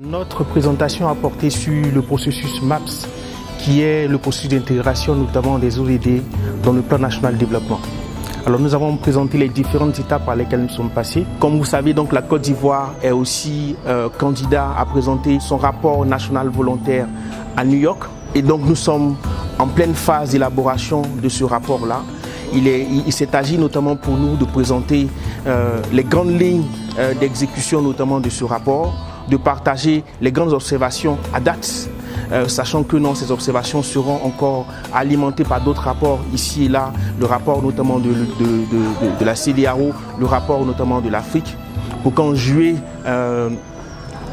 Notre présentation a porté sur le processus MAPS, qui est le processus d'intégration notamment des ODD dans le plan national de développement. Alors nous avons présenté les différentes étapes par lesquelles nous sommes passés. Comme vous savez, donc la Côte d'Ivoire est aussi candidat à présenter son rapport national volontaire à New York. Et donc nous sommes en pleine phase d'élaboration de ce rapport-là. Il s'est agi notamment pour nous de présenter les grandes lignes d'exécution notamment de ce rapport, de partager les grandes observations à date, sachant que non, ces observations seront encore alimentées par d'autres rapports ici et là, le rapport notamment de la CEDEAO, le rapport notamment de l'Afrique, pour qu'en juillet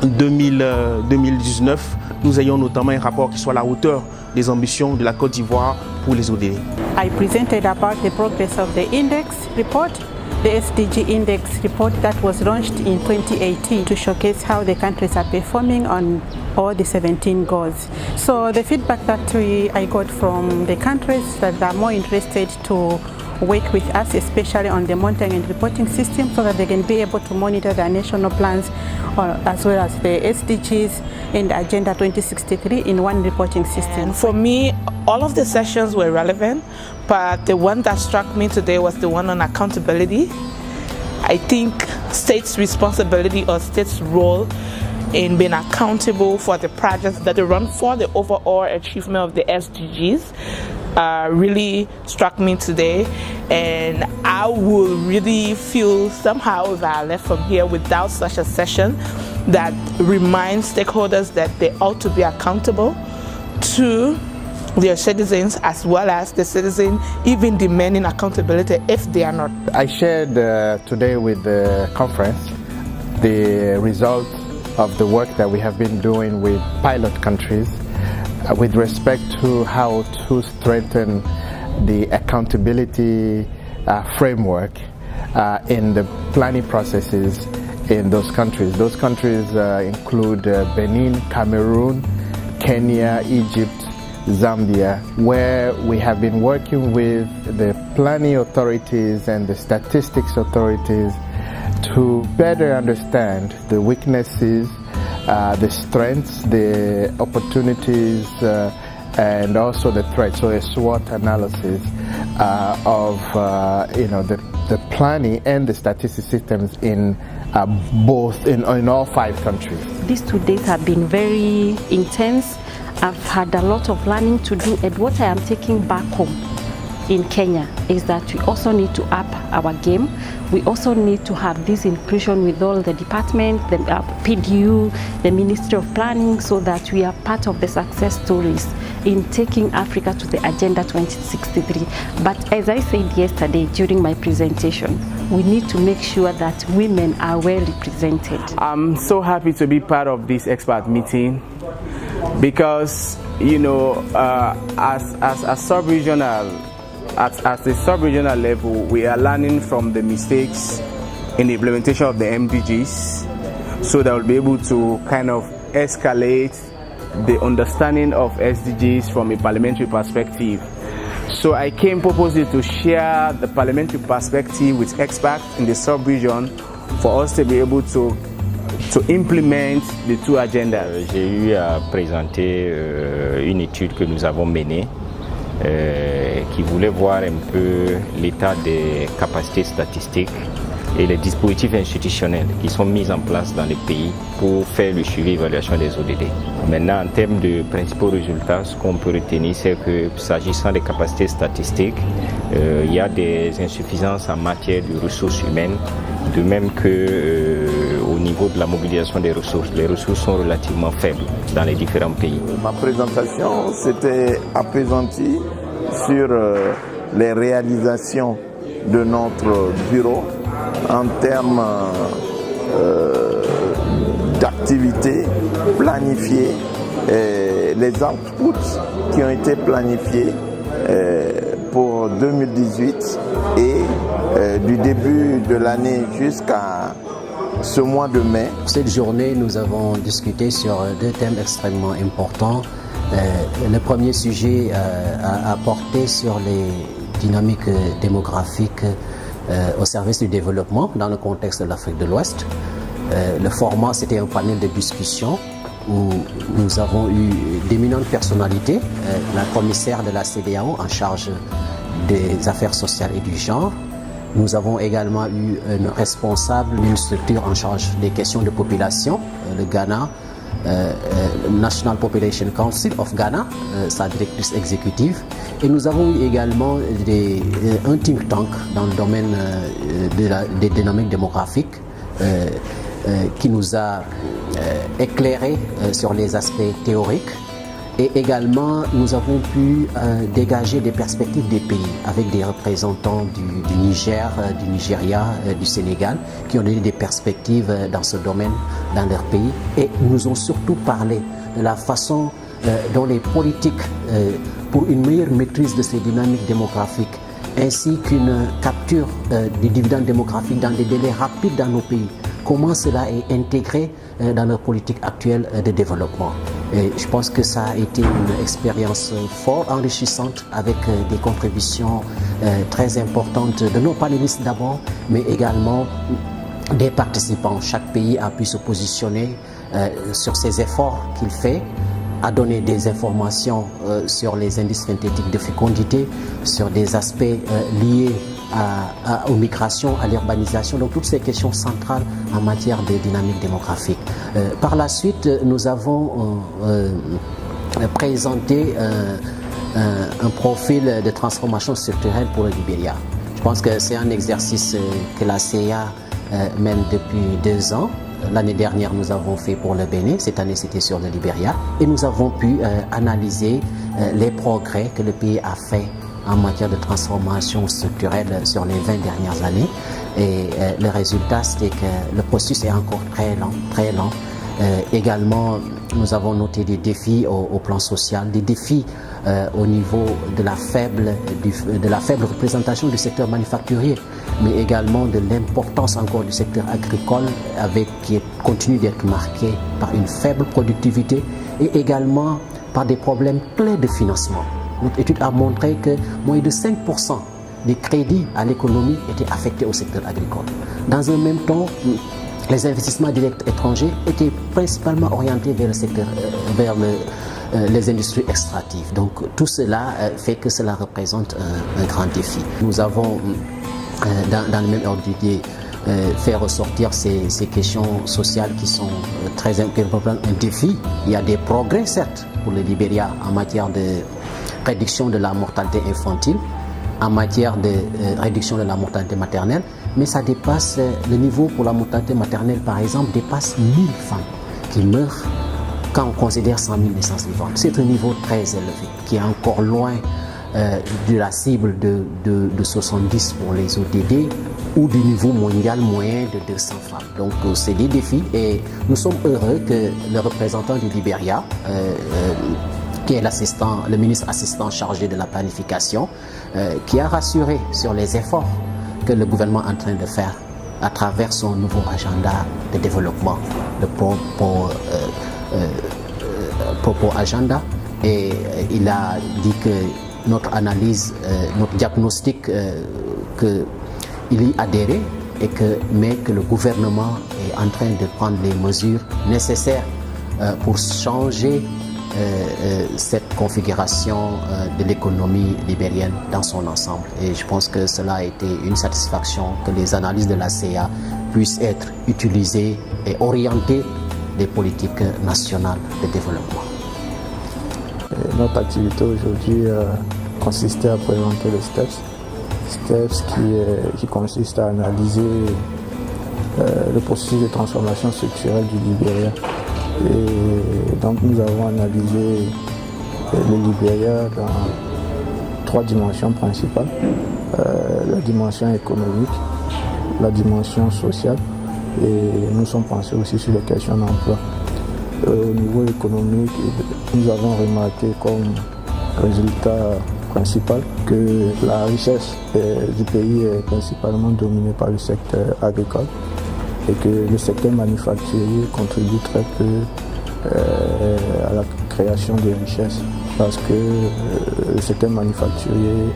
2019, nous ayons notamment un rapport qui soit à la hauteur des ambitions de la Côte d'Ivoire pour les ODD. I presented about the progress of the index report, the SDG index report that was launched in 2018 to showcase how the countries are performing on all the 17 goals. So the feedback that I got from the countries that are more interested to work with us, especially on the monitoring and reporting system, so that they can be able to monitor their national plans as well as the SDGs and Agenda 2063 in one reporting system. And for me, all of the sessions were relevant, but the one that struck me today was the one on accountability. I think states' responsibility or states' role in being accountable for the projects that they run for the overall achievement of the SDGs really struck me today, and I will really feel somehow if I left from here without such a session that reminds stakeholders that they ought to be accountable to their citizens as well as the citizen even demanding accountability if they are not. I shared today with the conference the results of the work that we have been doing with pilot countries with respect to how to strengthen the accountability framework in the planning processes in those countries. Those countries include Benin, Cameroon, Kenya, Egypt, Zambia, where we have been working with the planning authorities and the statistics authorities to better understand the weaknesses, the strengths, the opportunities, and also the threats. So a SWOT analysis of the planning and the statistics systems in in all 5 countries. These 2 days have been very intense. I've had a lot of learning to do, and what I am taking back home in Kenya is that we also need to up our game. We also need to have this inclusion with all the departments, the PDU, the Ministry of Planning, so that we are part of the success stories in taking Africa to the Agenda 2063. But as I said yesterday during my presentation, we need to make sure that women are well represented. I'm so happy to be part of this expert meeting because, you know, as a sub-regional, at the sub-regional level, we are learning from the mistakes in the implementation of the MDGs, so that we'll be able to kind of escalate the understanding of SDGs from a parliamentary perspective. So I came purposely to share the parliamentary perspective with experts in the sub-region for us to be able to implement the 2 agendas. J'ai eu à présenter une étude que nous avons menée qui voulait voir un peu l'état des capacités statistiques et les dispositifs institutionnels qui sont mis en place dans les pays pour faire le suivi et l'évaluation des ODD. Maintenant, en termes de principaux résultats, ce qu'on peut retenir, c'est que s'agissant des capacités statistiques, il y a des insuffisances en matière de ressources humaines, de même que au niveau de la mobilisation des ressources. Les ressources sont relativement faibles dans les différents pays. Ma présentation s'était appesantie sur les réalisations de notre bureau en termes d'activités planifiées, les outputs qui ont été planifiés pour 2018 et du début de l'année jusqu'à ce mois de mai. Cette journée, nous avons discuté sur 2 thèmes extrêmement importants. Le premier sujet a porté sur les dynamiques démographiques au service du développement dans le contexte de l'Afrique de l'Ouest. Le format, c'était un panel de discussion où nous avons eu d'éminentes personnalités, la commissaire de la CEDEAO en charge des affaires sociales et du genre. Nous avons également eu une responsable d'une structure en charge des questions de population, le Ghana, National Population Council of Ghana, sa directrice exécutive. Et nous avons eu également un think tank dans le domaine des dynamiques démographiques qui nous a éclairé sur les aspects théoriques. Et également, nous avons pu dégager des perspectives des pays avec des représentants du Niger, du Nigeria, du Sénégal, qui ont donné des perspectives dans ce domaine dans leur pays. Et nous ont surtout parlé de la façon dont les politiques pour une meilleure maîtrise de ces dynamiques démographiques, ainsi qu'une capture des dividendes démographiques dans des délais rapides dans nos pays, comment cela est intégré dans leur politique actuelle de développement. Et je pense que ça a été une expérience fort enrichissante avec des contributions très importantes de nos panélistes d'abord, mais également des participants. Chaque pays a pu se positionner sur ses efforts qu'il fait, a donné des informations sur les indices synthétiques de fécondité, sur des aspects liés aux migrations, à l'urbanisation, donc toutes ces questions centrales en matière de dynamique démographique. Par la suite, nous avons présenté un profil de transformation structurelle pour le Libéria. Je pense que c'est un exercice que la CIA mène depuis 2 ans. L'année dernière, nous avons fait pour le Bénin, cette année c'était sur le Libéria, et nous avons pu analyser les progrès que le pays a fait en matière de transformation structurelle sur les 20 dernières années. Et le résultat, c'est que le processus est encore très lent, très lent. Également, nous avons noté des défis au plan social, des défis au niveau de la faible représentation du secteur manufacturier, mais également de l'importance encore du secteur agricole, qui continue d'être marqué par une faible productivité et également par des problèmes clés de financement. Notre étude a montré que moins de 5% des crédits à l'économie étaient affectés au secteur agricole. Dans un même temps, les investissements directs étrangers étaient principalement orientés vers le secteur, les industries extractives. Donc tout cela fait que cela représente un grand défi. Nous avons, dans le même ordre d'idée, fait ressortir ces questions sociales qui sont très importantes, un défi. Il y a des progrès, certes, pour le Libéria en matière de réduction de la mortalité infantile, en matière de réduction de la mortalité maternelle, mais ça dépasse, le niveau pour la mortalité maternelle par exemple dépasse 1000 femmes qui meurent quand on considère 100 000 naissances vivantes. C'est un niveau très élevé qui est encore loin de la cible de 70 pour les ODD ou du niveau mondial moyen de 200 femmes. Donc c'est des défis et nous sommes heureux que le représentant du Libéria, qui est le ministre assistant chargé de la planification, qui a rassuré sur les efforts que le gouvernement est en train de faire à travers son nouveau agenda de développement, le Propos Agenda. Et il a dit que notre analyse, notre diagnostic, qu'il y adhérait, mais que le gouvernement est en train de prendre les mesures nécessaires pour changer cette configuration de l'économie libérienne dans son ensemble. Et je pense que cela a été une satisfaction que les analyses de la CIA puissent être utilisées et orienter les politiques nationales de développement. Notre activité aujourd'hui consistait à présenter le STEPS qui consiste à analyser le processus de transformation structurelle du Libéria. Et donc nous avons analysé le Libéria dans 3 dimensions principales. La dimension économique, la dimension sociale et nous sommes pensés aussi sur les questions d'emploi. Au niveau économique, nous avons remarqué comme résultat principal que la richesse du pays est principalement dominée par le secteur agricole et que le secteur manufacturier contribue très peu à la création de richesses parce que le secteur manufacturier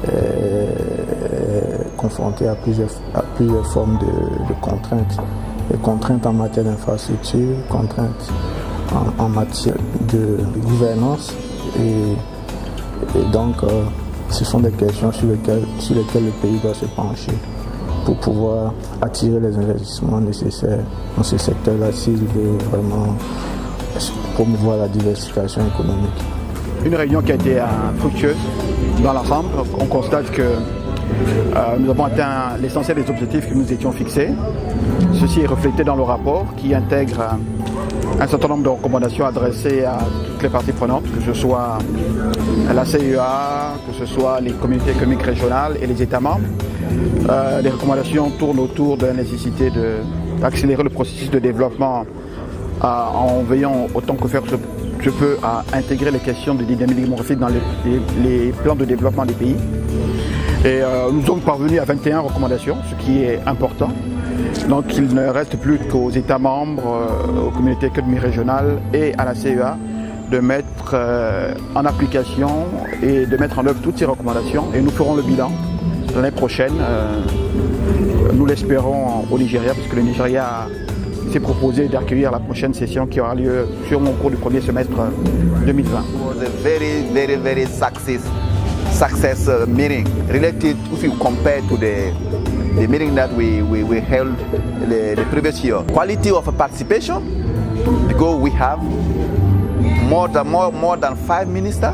est confronté à plusieurs formes de contraintes. Des contraintes en matière d'infrastructure, contraintes en matière de gouvernance et donc ce sont des questions sur lesquelles le pays doit se pencher pour pouvoir attirer les investissements nécessaires dans ce secteur-là s'il veut vraiment promouvoir la diversification économique. Une réunion qui a été fructueuse dans l'ensemble. On constate que nous avons atteint l'essentiel des objectifs que nous étions fixés. Ceci est reflété dans le rapport qui intègre un certain nombre de recommandations adressées à toutes les parties prenantes, que ce soit la CEA, que ce soit les communautés économiques régionales et les États membres. Les recommandations tournent autour de la nécessité d'accélérer le processus de développement en veillant autant que faire se peut à intégrer les questions de dynamique démographique dans les plans de développement des pays. Et nous sommes parvenus à 21 recommandations, ce qui est important. Donc il ne reste plus qu'aux États membres, aux communautés économiques régionales et à la CEA de mettre en application et de mettre en œuvre toutes ces recommandations. Et nous ferons le bilan l'année prochaine. Nous l'espérons au Nigeria, parce que le Nigeria s'est proposé d'accueillir la prochaine session qui aura lieu sûrement au cours du premier semestre 2020. It was a very success meeting related, if you compare to the meeting that we held the previous year. Quality of participation, because we have more than 5 ministers,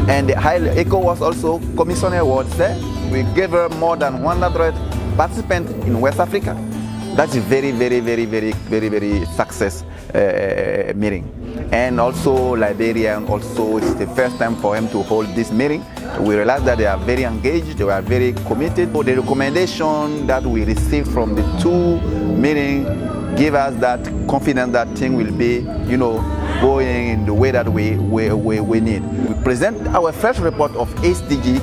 and the ECOWAS also commissioner was there. We gave her more than 100 participants in West Africa. That's a very success meeting. And also Liberia, also it's the first time for him to hold this meeting. We realized that they are very engaged, they are very committed. So the recommendation that we received from the 2 meetings give us that confidence that thing will be, going in the way that we need. We present our first report of SDG,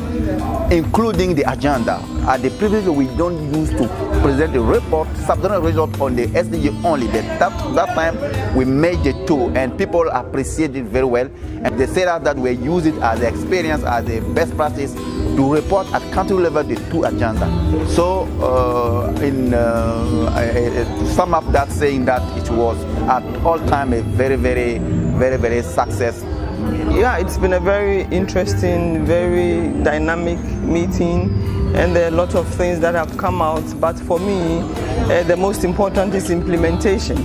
including the agenda. At the previous, we don't use to present the report, substantial result on the SDG only. But that time we made the 2, and people appreciate it very well. And they said that we use it as an experience, as a best practice to report at country level the 2 agenda. So to sum up that, saying that it was at all time a very success. Yeah, it's been a very interesting, very dynamic meeting, and there are a lot of things that have come out. But for me, the most important is implementation.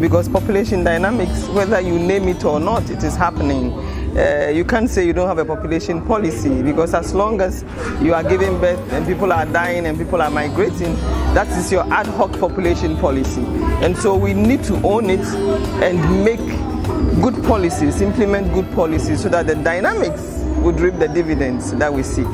Because population dynamics, whether you name it or not, it is happening. You can't say you don't have a population policy, because as long as you are giving birth and people are dying and people are migrating, that is your ad hoc population policy. And so we need to own it and make good policies, implement good policies, so that the dynamics would reap the dividends that we seek.